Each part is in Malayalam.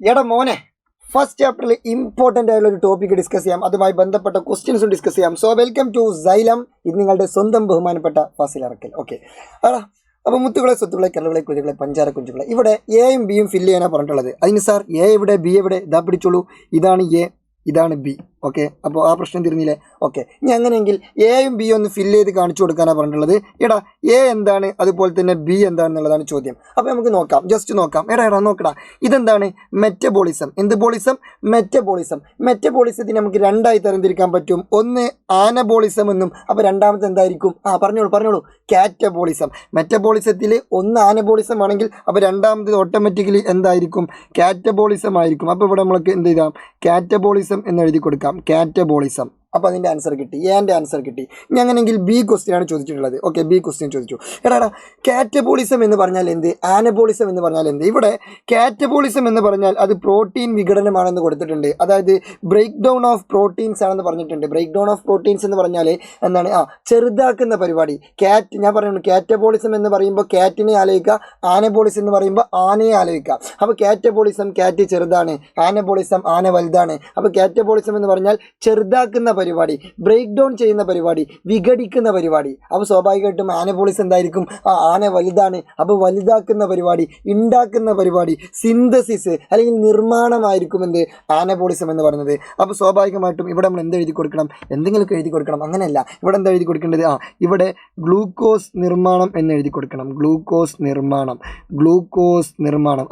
എടാ മോനെ, ഫസ്റ്റ് ചാപ്റ്ററിൽ ഇമ്പോർട്ടൻ്റ് ആയുള്ള ഒരു ടോപ്പിക് ഡിസ്കസ് ചെയ്യാം, അതുമായി ബന്ധപ്പെട്ട ക്വസ്റ്റ്യൻസും ഡിസ്കസ് ചെയ്യാം. So welcome to Xylem. ഇത് നിങ്ങളുടെ സ്വന്തം ബഹുമാനപ്പെട്ട ഫാസിൽ അറക്കൽ. ഓക്കെ ആടാ, അപ്പോൾ മുത്തുകളെ, സ്വത്തുകളെ, കല്ലുകളെ, കുരുകളെ, പഞ്ചാര കുഞ്ചുകളെ, ഇവിടെ എയും ബിയും ഫില്ല് ചെയ്യാനാണ് പറഞ്ഞിട്ടുള്ളത്. അതിന് സാർ എ എവിടെ, ബി എവിടെ? ഇതാ പിടിച്ചോളൂ, ഇതാണ് എ, ഇതാണ് ബി. ഓക്കെ, അപ്പോൾ ആ പ്രശ്നം തീർന്നില്ലേ? ഓക്കെ, ഇനി അങ്ങനെയെങ്കിൽ എയും ബി ഒന്ന് ഫില്ല് ചെയ്ത് കാണിച്ചു കൊടുക്കാനാണ് പറഞ്ഞിട്ടുള്ളത്. എടാ എ എന്താണ്, അതുപോലെ തന്നെ ബി എന്താണെന്നുള്ളതാണ് ചോദ്യം. അപ്പോൾ നമുക്ക് നോക്കാം, ജസ്റ്റ് നോക്കാം. എടാ നോക്കടാ, ഇതെന്താണ്? മെറ്റബോളിസം. എന്ത് ബോളിസം? മെറ്റബോളിസം. മെറ്റബോളിസത്തിന് നമുക്ക് രണ്ടായി തരംതിരിക്കാൻ പറ്റും. ഒന്ന് ആനബോളിസം എന്നും, അപ്പോൾ രണ്ടാമത്തെ എന്തായിരിക്കും? പറഞ്ഞോളൂ. കാറ്റബോളിസം. മെറ്റബോളിസത്തിൽ ഒന്ന് ആനബോളിസം ആണെങ്കിൽ അപ്പോൾ രണ്ടാമത് ഓട്ടോമാറ്റിക്കലി എന്തായിരിക്കും? കാറ്റബോളിസം ആയിരിക്കും. അപ്പോൾ ഇവിടെ നമ്മൾക്ക് എന്ത് ചെയ്താം? കാറ്റബോളിസം എന്ന് എഴുതി കൊടുക്കാം. കാറ്റബോളിസം. അപ്പോൾ അതിൻ്റെ ആൻസർ കിട്ടി, എൻ്റെ ആൻസർ കിട്ടി. ഇനി അങ്ങനെയെങ്കിൽ ബി ക്വസ്റ്റ്യൻ ആണ് ചോദിച്ചിട്ടുള്ളത്. ഓക്കെ, ബി ക്വസ്റ്റ്യൻ ചോദിച്ചു. എടാ കാറ്റബോളിസം എന്ന് പറഞ്ഞാൽ എന്ത്, ആനബോളിസം എന്ന് പറഞ്ഞാൽ എന്ത്? ഇവിടെ കാറ്റബോളിസം എന്ന് പറഞ്ഞാൽ അത് പ്രോട്ടീൻ വിഘടനമാണെന്ന് കൊടുത്തിട്ടുണ്ട്. അതായത് ബ്രേക്ക് ഡൗൺ ഓഫ് പ്രോട്ടീൻസ് ആണെന്ന് പറഞ്ഞിട്ടുണ്ട്. ബ്രേക്ക് ഡൗൺ ഓഫ് പ്രോട്ടീൻസ് എന്ന് പറഞ്ഞാൽ എന്താണ്? ചെറുതാക്കുന്ന പരിപാടി. ഞാൻ പറയുന്നു, കാറ്റബോളിസം എന്ന് പറയുമ്പോൾ കാറ്റിനെ ആലോചിക്കുക, ആനബോളിസം എന്ന് പറയുമ്പോൾ ആനയെ ആലോചിക്കുക. അപ്പോൾ കാറ്റബോളിസം, കാറ്റ് ചെറുതാണ്, ആനബോളിസം ആന വലുതാണ്. അപ്പോൾ കാറ്റബോളിസം എന്ന് പറഞ്ഞാൽ ചെറുതാക്കുന്ന പരിപാടി, ബ്രേക്ക് ഡൗൺ ചെയ്യുന്ന പരിപാടി, വിഘടിക്കുന്ന പരിപാടി. അപ്പോൾ സ്വാഭാവികമായിട്ടും ആനബോളിസം എന്തായിരിക്കും? ആന വലുതാണ്, അപ്പോൾ വലുതാക്കുന്ന പരിപാടി, ഉണ്ടാക്കുന്ന പരിപാടി, സിന്തസിസ് അല്ലെങ്കിൽ നിർമ്മാണമായിരിക്കും എന്ത്? ആനബോളിസം എന്ന് പറയുന്നത്. അപ്പോൾ സ്വാഭാവികമായിട്ടും ഇവിടെ നമ്മൾ എന്ത് എഴുതി കൊടുക്കണം? എന്തെങ്കിലുമൊക്കെ എഴുതി കൊടുക്കണം. അങ്ങനെയല്ല, ഇവിടെ എന്താ എഴുതി കൊടുക്കേണ്ടത്? ഇവിടെ ഗ്ലൂക്കോസ് നിർമ്മാണം എന്ന് എഴുതി കൊടുക്കണം. ഗ്ലൂക്കോസ് നിർമ്മാണം.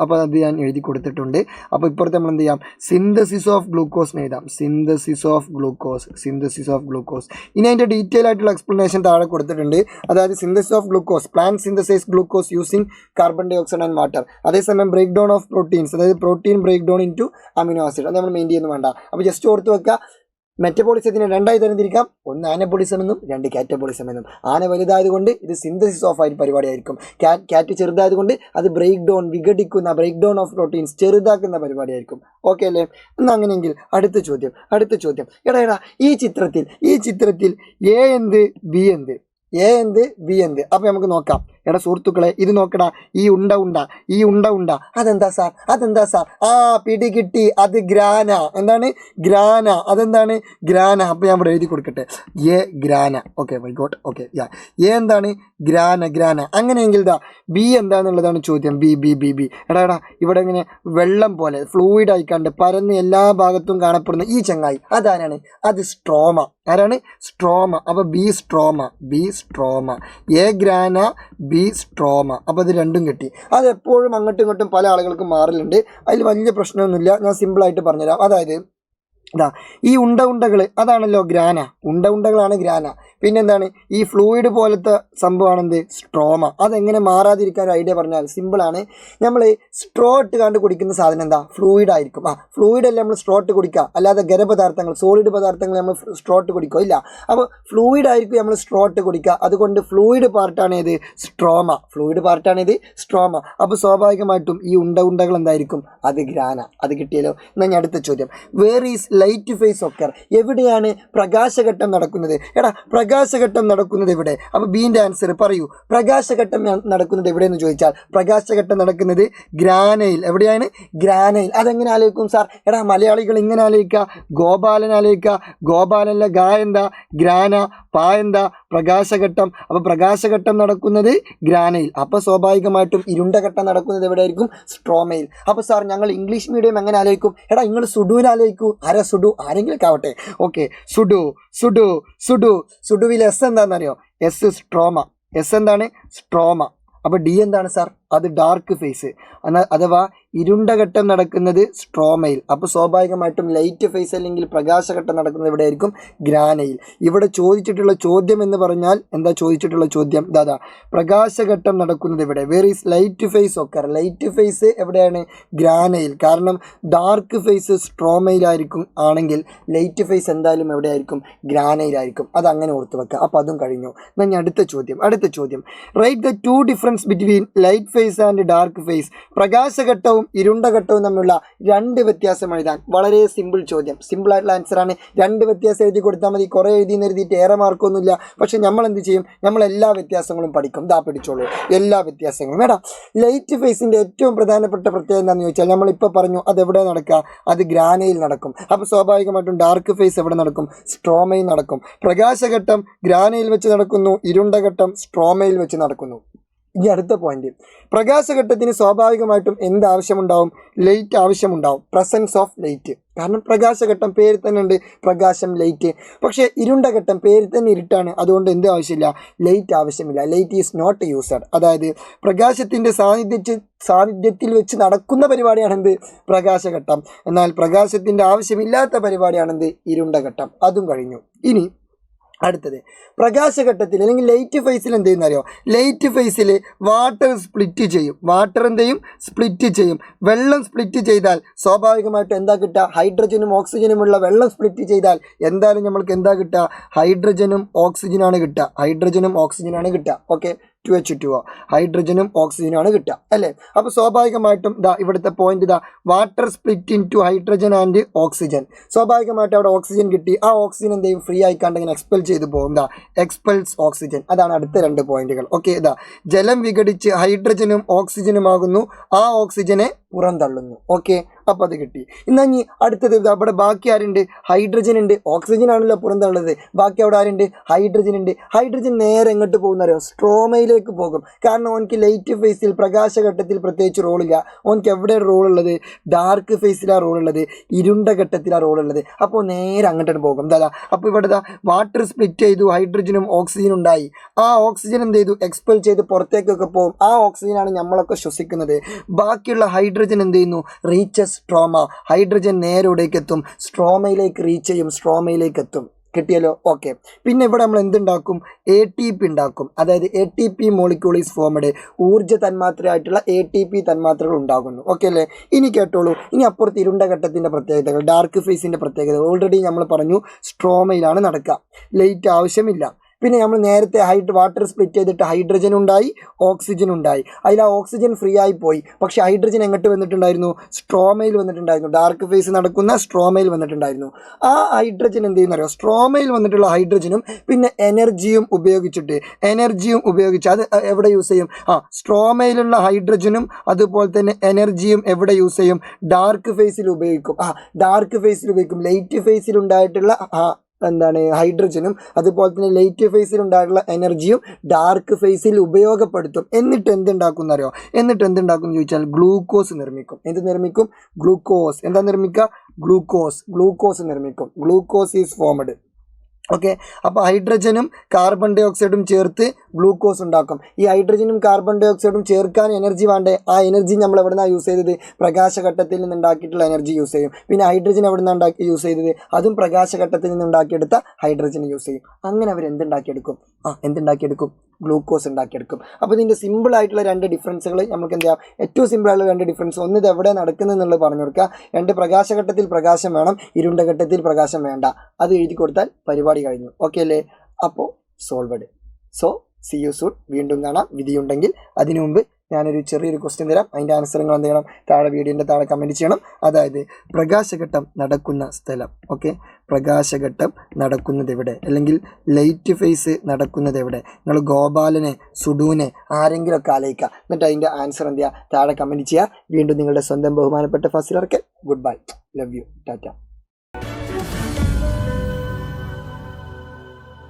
അപ്പോൾ അത് ഞാൻ എഴുതി കൊടുത്തിട്ടുണ്ട്. അപ്പോൾ ഇപ്പുറത്ത് നമ്മൾ എന്ത് ചെയ്യാം? സിന്തസിസ് ഓഫ് ഗ്ലൂക്കോസ് എന്ന് എഴുതാം. Synthesis of glucose. ഇനി അതിൻ്റെ ഡീറ്റെയിൽ ആയിട്ടുള്ള എക്സ്പ്ലനേഷൻ താഴെ കൊടുത്തിട്ടുണ്ട്. അതായത് synthesis of glucose, plant synthesise glucose using carbon dioxide and water. അതേസമയം ബ്രേക്ക് ഡൗൺ ഓഫ് പ്രോട്ടീൻസ്, അതായത് protein break down into amino acid. അത് നമ്മൾ മെയിൻ ചെയ്യുന്നു വേണ്ട. അപ്പോൾ ജസ്റ്റ് ഓർത്ത് വെക്കുക, മെറ്റബോളിസത്തിനെ രണ്ടായി തരംതിരിക്കാം. ഒന്ന് ആനബോളിസം എന്നും, രണ്ട് കാറ്റബോളിസം എന്നും. ആന വലുതായതുകൊണ്ട് ഇത് സിന്തസിസ് ഓഫ് ആയിട്ട് പരിപാടിയായിരിക്കും. കാറ്റ് ചെറുതായതുകൊണ്ട് അത് ബ്രേക്ക് ഡൗൺ, വിഘടിക്കുന്ന, ബ്രേക്ക് ഡൗൺ ഓഫ് പ്രോട്ടീൻസ്, ചെറുതാക്കുന്ന പരിപാടിയായിരിക്കും. ഓക്കെ അല്ലേ? എന്നാൽ അങ്ങനെയെങ്കിൽ അടുത്ത ചോദ്യം. എടാ ഈ ചിത്രത്തിൽ എ എന്ത്, ബി എന്ത്? എ എന്ത്, ബി എന്ത്? അപ്പോൾ നമുക്ക് നോക്കാം. എടാ സുഹൃത്തുക്കളെ, ഇത് നോക്കടാ, ഈ ഉണ്ട അതെന്താ സാർ? പിടി കിട്ടി, അത് ഗ്രാന. എന്താണ്? ഗ്രാന. അതെന്താണ്? ഗ്രാന. അപ്പോൾ ഞാൻ ഇവിടെ എഴുതി കൊടുക്കട്ടെ, A grana. Okay, my God. Okay, A എന്താണ്? ഗ്രാന. അങ്ങനെയെങ്കിൽ ബി എന്താണെന്നുള്ളതാണ് ചോദ്യം. ബി. എടാ ഇവിടെ ഇങ്ങനെ വെള്ളം പോലെ ഫ്ലൂയിഡ് ആയിക്കാണ്ട് പരന്ന് എല്ലാ ഭാഗത്തും കാണപ്പെടുന്ന ഈ ചങ്ങായി അതാരാണ്? അത് സ്ട്രോമ. ആരാണ്? സ്ട്രോമ. അപ്പോൾ B stroma. A grana, B stroma. അപ്പോൾ അത് രണ്ടും കിട്ടി. അത് എപ്പോഴും അങ്ങോട്ടും ഇങ്ങോട്ടും പല ആളുകൾക്കും മാറലുണ്ട്. അതിൽ വലിയ പ്രശ്നമൊന്നുമില്ല. ഞാൻ സിമ്പിളായിട്ട് പറഞ്ഞുതരാം. അതായത് ഈ ഉണ്ടകൾ അതാണല്ലോ ഗ്രാന. ഉണ്ടകളാണ് ഗ്രാന. പിന്നെന്താണ്? ഈ ഫ്ലൂയിഡ് പോലത്തെ സംഭവമാണെന്ത്? സ്ട്രോമ. അതെങ്ങനെ മാറാതിരിക്കാൻ ഒരു ഐഡിയ പറഞ്ഞാൽ സിമ്പിളാണ്. നമ്മൾ സ്ട്രോ ഇട്ട് കണ്ട് കുടിക്കുന്ന സാധനം എന്താ? ഫ്ലൂയിഡ് ആയിരിക്കും. ഫ്ലൂയിഡ് അല്ലേ നമ്മൾ സ്ട്രോ ഇട്ട് കുടിക്കുക, അല്ലാതെ ഖരപദാർത്ഥങ്ങൾ, സോളിഡ് പദാർത്ഥങ്ങൾ നമ്മൾ സ്ട്രോ ഇട്ട് കുടിക്കുക ഇല്ല. അപ്പോൾ ഫ്ലൂയിഡ് ആയിരിക്കും നമ്മൾ സ്ട്രോ ഇട്ട് കുടിക്കുക. അതുകൊണ്ട് ഫ്ലൂയിഡ് പാർട്ടാണ് ഇത് സ്ട്രോമ. അപ്പോൾ സ്വാഭാവികമായിട്ടും ഈ ഉണ്ടകൾ എന്തായിരിക്കും? അത് ഗ്രാന. അത് കിട്ടിയല്ലോ. എന്നാൽ ഞാൻ അടുത്ത ചോദ്യം. Where is light phase occur? എവിടെയാണ് പ്രകാശഘട്ടം നടക്കുന്നത്? എടാ പ്രകാശഘട്ടം നടക്കുന്നത് എവിടെ? അപ്പോൾ ബീൻ്റെ ആൻസർ പറയൂ. പ്രകാശഘട്ടം നടക്കുന്നത് എവിടെയെന്ന് ചോദിച്ചാൽ പ്രകാശഘട്ടം നടക്കുന്നത് ഗ്രാനയിൽ. എവിടെയാണ്? ഗ്രാനയിൽ. അതെങ്ങനെ ആലോചിക്കും സാർ? എടാ മലയാളികൾ ഇങ്ങനെ ആലോചിക്കുക, ഗോപാലൻ ആലോചിക്കുക. ഗോപാലനിലെ ഗാ എന്താ? ഗ്രാന. പാ എന്താ? പ്രകാശഘട്ടം. അപ്പോൾ പ്രകാശഘട്ടം നടക്കുന്നത് ഗ്രാനയിൽ. അപ്പോൾ സ്വാഭാവികമായിട്ടും ഇരുണ്ട ഘട്ടം നടക്കുന്നത് എവിടെയായിരിക്കും? സ്ട്രോമയിൽ. അപ്പോൾ സാർ ഞങ്ങൾ ഇംഗ്ലീഷ് മീഡിയം എങ്ങനെ ആലോചിക്കും? എടാ നിങ്ങൾ സുഡുവിൽ ആലോചിക്കൂ. ആരാ സുഡു? ആരെങ്കിലും ആവട്ടെ. ഓക്കെ, സുഡുവിൽ എസ് എന്താണെന്നറിയോ? S stroma. എസ് എന്താണ്? സ്ട്രോമ. അപ്പോൾ ഡി എന്താണ് സാർ? അത് ഡാർക്ക് ഫേസ്, അഥവാ ഇരുണ്ട ഘട്ടം നടക്കുന്നത് സ്ട്രോമയിൽ. അപ്പോൾ സ്വാഭാവികമായിട്ടും ലൈറ്റ് ഫേസ് അല്ലെങ്കിൽ പ്രകാശഘട്ടം നടക്കുന്നത് എവിടെയായിരിക്കും? ഗ്രാനയിൽ. ഇവിടെ ചോദിച്ചിട്ടുള്ള ചോദ്യം എന്ന് പറഞ്ഞാൽ എന്താ ചോദിച്ചിട്ടുള്ള ചോദ്യം? പ്രകാശഘട്ടം നടക്കുന്നത് എവിടെ? Where is light phase occur? Light phase എവിടെയാണ്? ഗ്രാനയിൽ. കാരണം ഡാർക്ക് ഫേസ് സ്ട്രോമയിലായിരിക്കും ആണെങ്കിൽ ലൈറ്റ് ഫേസ് എന്തായാലും എവിടെയായിരിക്കും? ഗ്രാനയിലായിരിക്കും. അതങ്ങനെ ഓർത്ത് വെക്കുക. അപ്പോൾ അതും കഴിഞ്ഞു. എന്നാൽ ഞാൻ അടുത്ത ചോദ്യം. Write the two difference between light phase and dark phase. പ്രകാശഘട്ടവും ഇരുണ്ട ഘട്ടവും തമ്മിലുള്ള രണ്ട് വ്യത്യാസം എഴുതാൻ വളരെ സിമ്പിൾ ചോദ്യം, സിമ്പിൾ ആയിട്ടുള്ള ആൻസറാണ്. രണ്ട് വ്യത്യാസം എഴുതി കൊടുത്താൽ മതി. കുറേ എഴുതിയിട്ട് ഏറെ മാർക്കൊന്നുമില്ല. പക്ഷെ നമ്മൾ എന്ത് ചെയ്യും, നമ്മൾ എല്ലാ വ്യത്യാസങ്ങളും പഠിക്കും. ഇതാ പിടിച്ചോളൂ, എല്ലാ വ്യത്യാസങ്ങളും. വേണ്ട, ലൈറ്റ് ഫേസിൻ്റെ ഏറ്റവും പ്രധാനപ്പെട്ട പ്രത്യേകത എന്താണെന്ന് ചോദിച്ചാൽ നമ്മളിപ്പോൾ പറഞ്ഞു അതെവിടെ നടക്കുക, അത് ഗ്രാനയിൽ നടക്കും. അപ്പോൾ സ്വാഭാവികമായിട്ടും ഡാർക്ക് ഫേസ് എവിടെ നടക്കും, സ്ട്രോമയിൽ നടക്കും. പ്രകാശഘട്ടം ഗ്രാനയിൽ വെച്ച് നടക്കുന്നു, ഇരുണ്ട ഘട്ടം സ്ട്രോമയിൽ വെച്ച് നടക്കുന്നു. ഇനി അടുത്ത പോയിന്റ്, പ്രകാശഘട്ടത്തിന് സ്വാഭാവികമായിട്ടും എന്ത് ആവശ്യമുണ്ടാവും, ലൈറ്റ് ആവശ്യമുണ്ടാവും, പ്രസൻസ് ഓഫ് ലൈറ്റ്. കാരണം പ്രകാശഘട്ടം പേര് തന്നെ ഉണ്ട്, പ്രകാശം, ലൈറ്റ്. പക്ഷേ ഇരുണ്ട ഘട്ടം പേര് തന്നെ ഇരുട്ടാണ്, അതുകൊണ്ട് എന്ത് ആവശ്യമില്ല, ലൈറ്റ് ആവശ്യമില്ല. Light is not used. അതായത് പ്രകാശത്തിൻ്റെ സാന്നിധ്യത്തിൽ വെച്ച് നടക്കുന്ന പരിപാടിയാണെന്ത്, പ്രകാശഘട്ടം. എന്നാൽ പ്രകാശത്തിൻ്റെ ആവശ്യമില്ലാത്ത പരിപാടിയാണെന്ത്, ഇരുണ്ട ഘട്ടം. അതും കഴിഞ്ഞു. ഇനി അടുത്തത്, പ്രകാശഘട്ടത്തിൽ അല്ലെങ്കിൽ ലൈറ്റ് ഫേസിൽ എന്ത് ചെയ്യുന്ന അറിയോ, ലൈറ്റ് ഫേസിൽ വാട്ടർ സ്പ്ലിറ്റ് ചെയ്യും. വാട്ടർ എന്ത് ചെയ്യും, സ്പ്ലിറ്റ് ചെയ്യും. വെള്ളം സ്പ്ലിറ്റ് ചെയ്താൽ സ്വാഭാവികമായിട്ടും എന്താ കിട്ടുക, ഹൈഡ്രജനും ഓക്സിജനുമുള്ള വെള്ളം സ്പ്ലിറ്റ് ചെയ്താൽ എന്തായാലും നമ്മൾക്ക് എന്താ കിട്ടുക, ഹൈഡ്രജനും ഓക്സിജനാണ് കിട്ടുക. ഹൈഡ്രജനും ഓക്സിജനാണ് കിട്ടുക. ഓക്കെ, 2H2O, ഹൈഡ്രജനും ഓക്സിജനാണ് കിട്ടുക അല്ലേ. അപ്പോൾ സ്വാഭാവികമായിട്ടും ഇതാ ഇവിടുത്തെ പോയിന്റ്, ഇതാ water split into hydrogen and oxygen. സ്വാഭാവികമായിട്ടും അവിടെ ഓക്സിജൻ കിട്ടി. ആ ഓക്സിജൻ എന്ത് ചെയ്യും, ഫ്രീ ആയിക്കാണ്ട് ഇങ്ങനെ എക്സ്പെൽ ചെയ്ത് പോകും. ഇതാ എക്സ്പെൽസ് ഓക്സിജൻ. അതാണ് അടുത്ത രണ്ട് പോയിന്റുകൾ. ഓക്കെ, ഇതാ ജലം വിഘടിച്ച് ഹൈഡ്രജനും ഓക്സിജനുമാകുന്നു, ആ ഓക്സിജനെ പുറന്തള്ളുന്നു. ഓക്കെ, അപ്പോൾ അത് കിട്ടി. എന്നാൽ ഇനി അടുത്തത് അവിടെ ബാക്കി ആരുണ്ട്, ഹൈഡ്രജൻ ഉണ്ട്. ഓക്സിജൻ ആണല്ലോ പുറന്തള്ളുന്നത്, ബാക്കി അവിടെ ആരുണ്ട്, ഹൈഡ്രജൻ ഉണ്ട്. ഹൈഡ്രജൻ നേരെ എങ്ങോട്ട് പോകുന്നറിയോ, സ്ട്രോമയിലേക്ക് പോകും. കാരണം ഓനക്ക് ലൈറ്റ് ഫേസിൽ പ്രകാശഘട്ടത്തിൽ പ്രത്യേകിച്ച് റോളില്ല. ഓനക്ക് എവിടെ റോൾ ഉള്ളത്, ഡാർക്ക് ഫേസിലാണ് റോൾ ഉള്ളത്, ഇരുണ്ട ഘട്ടത്തിലാണ് റോൾ ഉള്ളത്. അപ്പോൾ നേരെ അങ്ങോട്ട് പോകും. എന്താ, അപ്പോൾ ഇവിടെ വാട്ടർ സ്പ്ലിറ്റ് ചെയ്തു, ഹൈഡ്രജനും ഓക്സിജനും ഉണ്ടായി. ആ ഓക്സിജൻ എന്ത് ചെയ്തു, എക്സ്പെൽ ചെയ്ത് പുറത്തേക്കൊക്കെ പോകും. ആ ഓക്സിജനാണ് നമ്മളൊക്കെ ശ്വസിക്കുന്നത്. ബാക്കിയുള്ള ഹൈഡ്രജൻ എന്ത് ചെയ്യുന്നു, റീച്ചസ് സ്ട്രോമ. ഹൈഡ്രജൻ നേരോടേക്ക് എത്തും, സ്ട്രോമയിലേക്ക് റീച്ച് ചെയ്യും, സ്ട്രോമയിലേക്ക് എത്തും. കിട്ടിയല്ലോ. ഓക്കെ, പിന്നെ ഇവിടെ നമ്മൾ എന്തുണ്ടാക്കും, ATP ഉണ്ടാക്കും. അതായത് ATP മോളിക്യൂൾ ഈസ് ഫോംഡ്. ഊർജ്ജ തന്മാത്രയായിട്ടുള്ള ATP തന്മാത്രകൾ ഉണ്ടാകുന്നു. ഓക്കെ അല്ലേ. ഇനി കേട്ടോളൂ, ഇനി അപ്പുറത്ത് ഇരുണ്ട ഘട്ടത്തിൻ്റെ പ്രത്യേകതകൾ, ഡാർക്ക് ഫേസിൻ്റെ പ്രത്യേകത ഓൾറെഡി നമ്മൾ പറഞ്ഞു, സ്ട്രോമയിലാണ് നടക്കുക, ലൈറ്റ് ആവശ്യമില്ല. പിന്നെ നമ്മൾ നേരത്തെ വാട്ടർ സ്പ്ലിറ്റ് ചെയ്തിട്ട് ഹൈഡ്രജൻ ഉണ്ടായി, ഓക്സിജൻ ഉണ്ടായി. അതിൽ ആ ഓക്സിജൻ ഫ്രീ ആയി പോയി. പക്ഷേ ഹൈഡ്രജൻ എങ്ങോട്ട് വന്നിട്ടുണ്ടായിരുന്നു, സ്ട്രോമയിൽ വന്നിട്ടുണ്ടായിരുന്നു. ഡാർക്ക് ഫേസ് നടക്കുന്ന സ്ട്രോമയിൽ വന്നിട്ടുണ്ടായിരുന്നു. ആ ഹൈഡ്രജൻ എന്ത് ചെയ്യുന്നറിയോ, സ്ട്രോമയിൽ വന്നിട്ടുള്ള ഹൈഡ്രജനും പിന്നെ എനർജിയും ഉപയോഗിച്ച് അത് എവിടെ യൂസ് ചെയ്യും, സ്ട്രോമയിലുള്ള ഹൈഡ്രജനും അതുപോലെ തന്നെ എനർജിയും എവിടെ യൂസ് ചെയ്യും, ഡാർക്ക് ഫേസിൽ ഉപയോഗിക്കും. ഡാർക്ക് ഫേസിൽ ഉപയോഗിക്കും. ലൈറ്റ് ഫേസിൽ ഉണ്ടായിട്ടുള്ള എന്താണ് ഹൈഡ്രജനും അതുപോലെ തന്നെ ലൈറ്റ് ഫേസിൽ ഉണ്ടായിട്ടുള്ള എനർജിയും ഡാർക്ക് ഫേസിൽ ഉപയോഗപ്പെടുത്തും. എന്നിട്ട് എന്തുണ്ടാക്കും എന്നറിയോ, എന്തുണ്ടാക്കും എന്ന് ചോദിച്ചാൽ ഗ്ലൂക്കോസ് നിർമ്മിക്കും. എന്ത് നിർമ്മിക്കും, ഗ്ലൂക്കോസ്. എന്താ നിർമ്മിക്കുക, ഗ്ലൂക്കോസ് നിർമ്മിക്കും. Glucose is formed. ഓക്കെ, അപ്പോൾ ഹൈഡ്രജനും കാർബൺ ഡൈ ഓക്സൈഡും ചേർത്ത് ഗ്ലൂക്കോസ് ഉണ്ടാക്കും. ഈ ഹൈഡ്രജനും കാർബൺ ഡൈ ഓക്സൈഡും ചേർക്കാൻ എനർജി വേണ്ടേ, ആ എനർജി നമ്മൾ എവിടെ നിന്നാണ് യൂസ് ചെയ്തത്, പ്രകാശഘട്ടത്തിൽ നിന്ന് ഉണ്ടാക്കിയിട്ടുള്ള എനർജി യൂസ് ചെയ്യും. പിന്നെ ഹൈഡ്രജൻ എവിടെ നിന്നാണ് യൂസ് ചെയ്തത്, അതും പ്രകാശഘട്ടത്തിൽ നിന്ന് ഉണ്ടാക്കിയെടുത്ത ഹൈഡ്രജൻ യൂസ് ചെയ്യും. അങ്ങനെ അവർ എന്തുണ്ടാക്കിയെടുക്കും, ഗ്ലൂക്കോസ് ഉണ്ടാക്കിയെടുക്കും. അപ്പോൾ ഇതിൻ്റെ സിമ്പിളായിട്ടുള്ള രണ്ട് ഡിഫറൻസുകൾ നമുക്ക് എന്ത് ചെയ്യാം, ഏറ്റവും സിമ്പിളായിട്ടുള്ള രണ്ട് ഡിഫറൻസ്, ഒന്ന് ഇത് എവിടെ നടക്കുന്നത് എന്നുള്ളത് പറഞ്ഞു കൊടുക്കുക, രണ്ട് പ്രകാശഘട്ടത്തിൽ പ്രകാശം വേണം, ഇരുണ്ട ഘട്ടത്തിൽ പ്രകാശം വേണ്ട. അത് എഴുതി കൊടുത്താൽ പരിപാടി കഴിഞ്ഞു. ഓക്കെ അല്ലേ. അപ്പോൾ solved. So C you soon. വീണ്ടും കാണാം. വിധിയുണ്ടെങ്കിൽ അതിനു മുമ്പ് ഞാനൊരു ചെറിയൊരു ക്വസ്റ്റ്യൻ തരാം. അതിൻ്റെ ആൻസർ നിങ്ങൾ എന്ത് ചെയ്യണം, താഴെ വീഡിയോൻ്റെ താഴെ കമൻറ്റ് ചെയ്യണം. അതായത് പ്രകാശഘട്ടം നടക്കുന്ന സ്ഥലം. ഓക്കെ, പ്രകാശഘട്ടം നടക്കുന്നത് എവിടെ, അല്ലെങ്കിൽ ലൈറ്റ് ഫേസ് നടക്കുന്നത് എവിടെ, നിങ്ങൾ ഗോപാലനെ, സുഡുവിനെ ആരെങ്കിലുമൊക്കെ ആലോചിക്കുക. എന്നിട്ട് അതിൻ്റെ ആൻസർ എന്ത് ചെയ്യുക, താഴെ കമൻറ്റ് ചെയ്യുക. വീണ്ടും നിങ്ങളുടെ സ്വന്തം ബഹുമാനപ്പെട്ട Fazil Arakkal. Good bye, love you, Tata.